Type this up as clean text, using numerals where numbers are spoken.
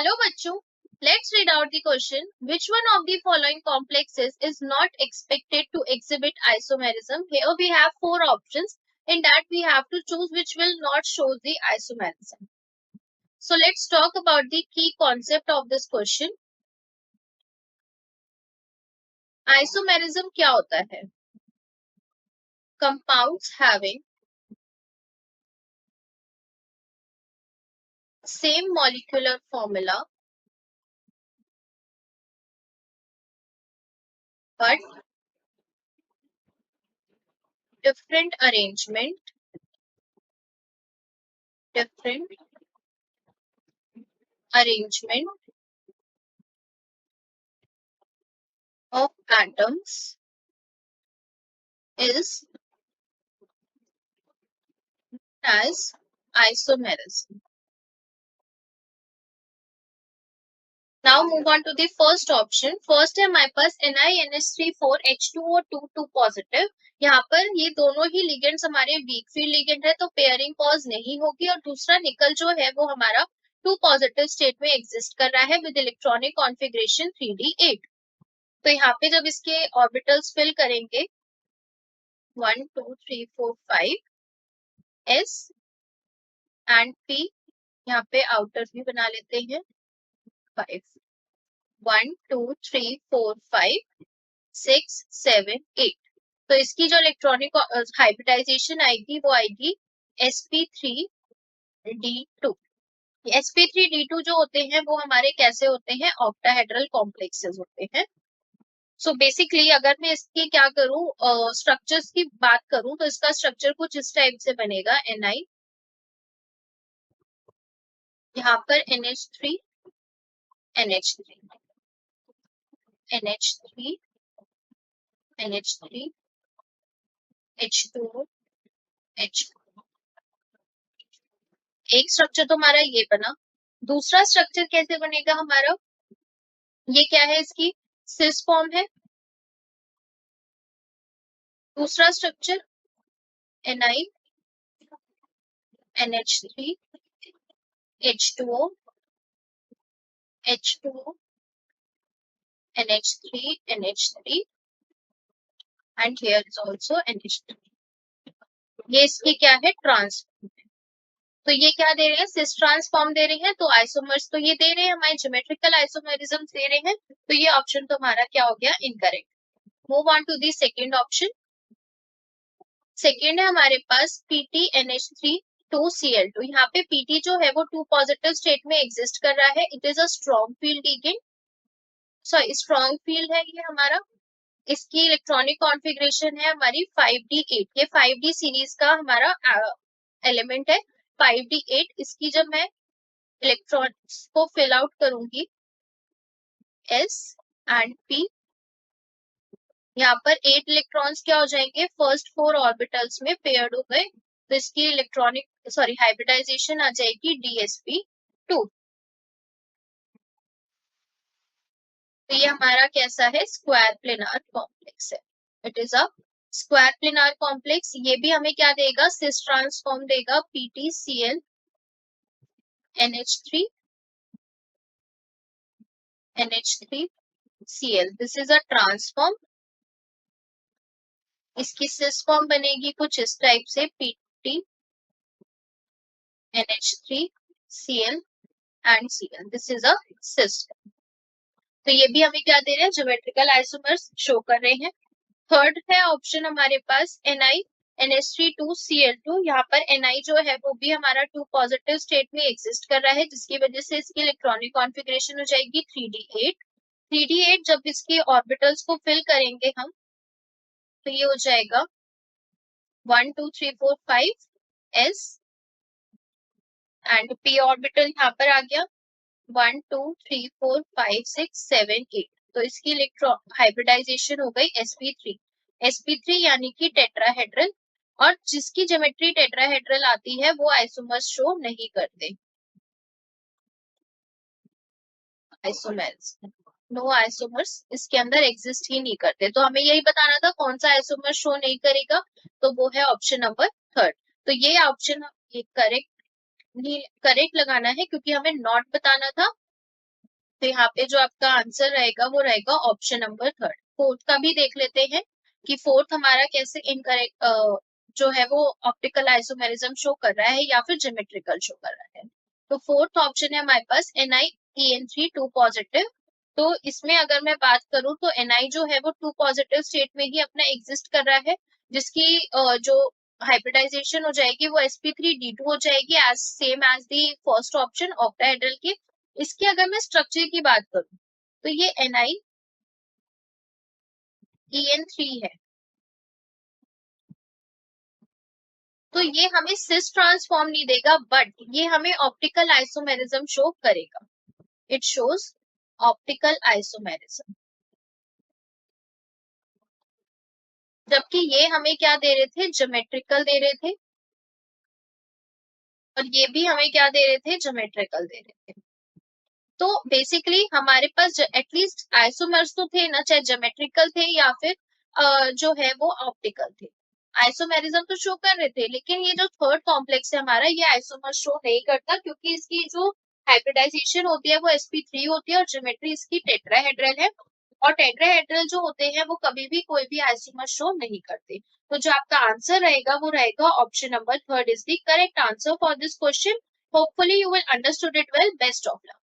Hello बच्चों, let's read out the question. Which one of the following complexes is not expected to exhibit isomerism? Here we have four options. In that we have to choose which will not show the isomerism. So let's talk about the key concept of this question. Isomerism क्या होता है? Compounds having same molecular formula but different arrangement of atoms is as isomerism. Now move on to the first option. First है हमारे पास NiNH3 4H2O2 2 positive. यहाँ पर ये दोनों ही ligands हमारे वीक फील्ड लिगेंड है तो पेयरिंग पॉज नहीं होगी. और दूसरा निकल जो है वो हमारा 2 पॉजिटिव स्टेट में एग्जिस्ट कर रहा है विद इलेक्ट्रॉनिक कॉन्फ़िगरेशन 3d8. तो यहाँ पे जब इसके ऑर्बिटल्स फिल करेंगे 1 2 3 4 5 S एंड P, यहाँ पे आउटर भी बना लेते हैं 5 1 2 3 4 5 6 7 8. तो इसकी जो इलेक्ट्रॉनिक हाइब्रिडाइजेशन आएगी वो आएगी sp3d2. sp3d2 जो होते हैं वो हमारे कैसे होते हैं? ऑक्टाहेड्रल कॉम्प्लेक्सेस होते हैं. सो बेसिकली अगर मैं इसकी क्या करूं, स्ट्रक्चर्स की बात करूं तो इसका स्ट्रक्चर कुछ इस टाइप से बनेगा. Ni, यहाँ पर NH3 NH3 NH3 NH3 H2O H2. एक स्ट्रक्चर तो हमारा ये बना. दूसरा स्ट्रक्चर कैसे बनेगा हमारा? ये क्या है? इसकी सिस फॉर्म है. दूसरा structure Ni NH3 H2O H2O NH3 NH3 and here is also NH3. ये इसकी क्या है? ट्रांसफॉर्म. तो ये क्या दे रहे हैं? सिस ट्रांसफॉर्म दे रहे हैं. तो आइसोमर्स तो ये दे रहे हैं, हमारे ज्योमेट्रिकल आइसोमरिज्म दे रहे हैं. तो ये ऑप्शन तो हमारा क्या हो गया? Incorrect. Move on to the second option. Second है हमारे पास PTNH3 2Cl2. यहाँ पे PT जो है वो 2 पॉजिटिव स्टेट में एग्जिस्ट कर रहा है. It is a strong field ligand. Sorry, strong field है ये हमारा. इसकी इलेक्ट्रॉनिक कॉन्फ़िगरेशन है हमारी 5d8. ये 5d सीरीज का हमारा एलिमेंट है 5d8. इसकी जब मैं इलेक्ट्रॉन्स को फिल आउट करूंगी S एंड P, यहाँ पर 8 इलेक्ट्रॉन्स क्या हो जाएंगे? फर्स्ट 4 ऑर्बिटल्स में पेयर्ड हो गए. तो इसकी हाइब्रिडाइजेशन आ जाएगी DsP2. तो ये हमारा कैसा है? स्क्वायर प्लेनार कॉम्प्लेक्स है. It is a square planar complex. ये भी हमें क्या देगा? सिस ट्रांसफॉर्म देगा PtCl NH3 NH3Cl. This is a transform. इसकी सिस फॉर्म बनेगी कुछ इस टाइप से PT NH3Cl and Cl. This is a system. तो ये भी हमें क्या दे रहे हैं? ज्योमेट्रिकल आइसोमर्स शो कर रहे हैं. थर्ड है ऑप्शन हमारे पास NiNH3 2Cl2. यहाँ पर Ni जो है वो भी हमारा 2 पॉजिटिव स्टेट में एग्जिस्ट कर रहा है जिसकी वजह से इसकी इलेक्ट्रॉनिक कॉन्फ़िगरेशन हो जाएगी 3d8. 3d8 जब इसके ऑर्बिटल्स को फिल करेंगे हम तो ये हो जाएगा 1 2 3 4 5 S एंड P ऑर्बिटल यहाँ पर आ गया 1 2 3 4 5 6 7 8. तो इसकी इलेक्ट्रॉन हाइब्रिडाइजेशन हो गई sp3 यानी कि टेट्राहेड्रल. और जिसकी ज्योमेट्री टेट्राहेड्रल आती है वो आइसोमर्स शो नहीं करते. आइसोमर्स, नो आइसोमर्स इसके अंदर एग्जिस्ट ही नहीं करते. तो हमें यही बताना था कौन सा आइसोमर शो नहीं करेगा. तो वो है ऑप्शन नंबर थर्ड. तो ये ऑप्शन करेक्ट लगाना है क्योंकि हमें नॉट बताना था तो यहाँ पे जो आपका आंसर रहेगा वो रहेगा ऑप्शन नंबर थर्ड। फोर्थ का भी देख लेते हैं कि फोर्थ हमारा कैसे इनकरेक्ट जो है वो ऑप्टिकल आइसोमेरिज्म शो कर रहा है या फिर ज्योमेट्रिकल शो कर रहा है। तो फोर्थ ऑप्शन है हमारे पास NiEN3 2 पॉजिटिव। तो इसमें अगर मैं बात करूं तो Ni जो है वो 2 पॉजिटिव स्टेट में ही अपना एग्जिस्ट कर रहा है, जिसकी जो हाइब्रिडाइजेशन हो जाएगी वो sp3d2 हो जाएगी as same as the first option octahedral की। इसकी अगर मैं स्ट्रक्चर की बात करूं तो ये NiEN3 है। तो ये हमें सिस ट्रांसफॉर्म नहीं देगा, बट ये हमें ऑप्टिकल आइसोमेरिज्म शो करेगा। It shows optical isomerism. जबकि ये हमें क्या दे रहे थे, ज्योमेट्रिकल दे रहे थे, और ये भी हमें क्या दे रहे थे, ज्योमेट्रिकल दे रहे थे। तो बेसिकली हमारे पास एटलीस्ट आइसोमर्स तो थे ना, चाहे ज्योमेट्रिकल थे या फिर जो है वो ऑप्टिकल थे। आइसोमेरिज्म तो शो कर रहे थे, लेकिन ये जो थर्ड कॉम्प्लेक्स है हमारा, ये आइसोमर शो नहीं करता, क्योंकि इसकी जो हाइब्रिडाइजेशन होती है वो sp3 होती है और ज्योमेट्री इसकी टेट्राहेड्रल है। और टेट्राहेड्रल जो होते हैं वो कभी भी कोई भी आइसोमर शो नहीं करते। तो जो आपका आंसर रहेगा वो रहेगा option number third is the correct answer for this question. Hopefully you will understood it well. Best of luck.